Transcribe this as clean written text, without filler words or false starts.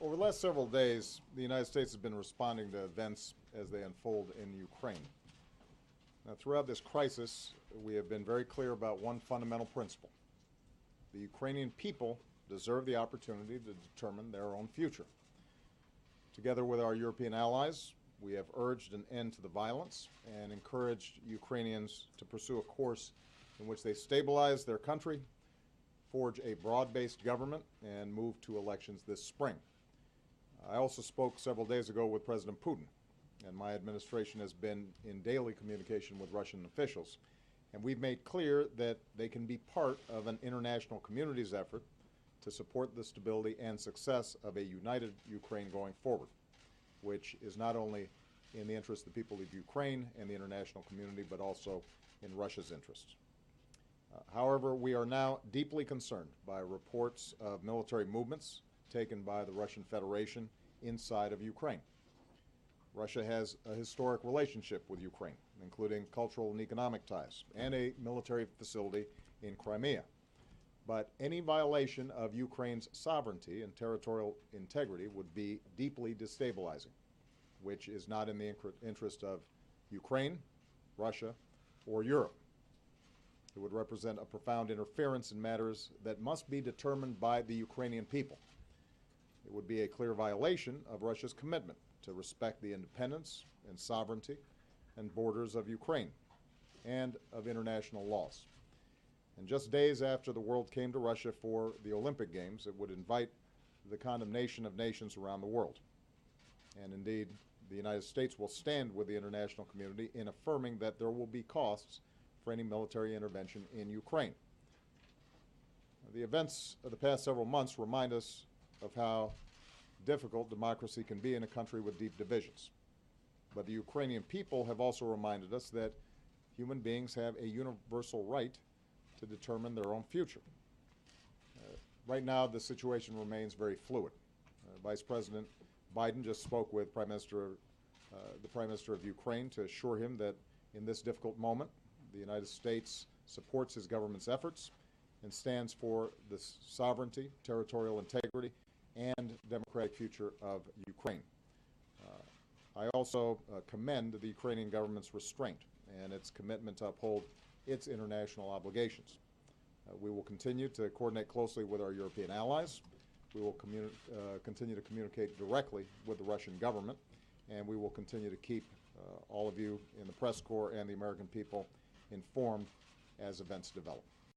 Over the last several days, the United States has been responding to events as they unfold in Ukraine. Now, throughout this crisis, we have been very clear about one fundamental principle. The Ukrainian people deserve the opportunity to determine their own future. Together with our European allies, we have urged an end to the violence and encouraged Ukrainians to pursue a course in which they stabilize their country, forge a broad-based government, and move to elections this spring. I also spoke several days ago with President Putin, and my administration has been in daily communication with Russian officials. And we've made clear that they can be part of an international community's effort to support the stability and success of a united Ukraine going forward, which is not only in the interest of the people of Ukraine and the international community, but also in Russia's interests. However, we are now deeply concerned by reports of military movements taken by the Russian Federation inside of Ukraine. Russia has a historic relationship with Ukraine, including cultural and economic ties, and a military facility in Crimea. But any violation of Ukraine's sovereignty and territorial integrity would be deeply destabilizing, which is not in the interest of Ukraine, Russia, or Europe. It would represent a profound interference in matters that must be determined by the Ukrainian people. It would be a clear violation of Russia's commitment to respect the independence and sovereignty and borders of Ukraine and of international laws. And just days after the world came to Russia for the Olympic Games, it would invite the condemnation of nations around the world. And indeed, the United States will stand with the international community in affirming that there will be costs for any military intervention in Ukraine. The events of the past several months remind us of how difficult democracy can be in a country with deep divisions. But the Ukrainian people have also reminded us that human beings have a universal right to determine their own future. Right now, the situation remains very fluid. Vice President Biden just spoke with the Prime Minister of Ukraine to assure him that in this difficult moment, the United States supports his government's efforts and stands for the sovereignty, territorial integrity, and democratic future of Ukraine. I also commend the Ukrainian government's restraint and its commitment to uphold its international obligations. We will continue to coordinate closely with our European allies. We will continue to communicate directly with the Russian government, and we will continue to keep all of you in the press corps and the American people informed as events develop.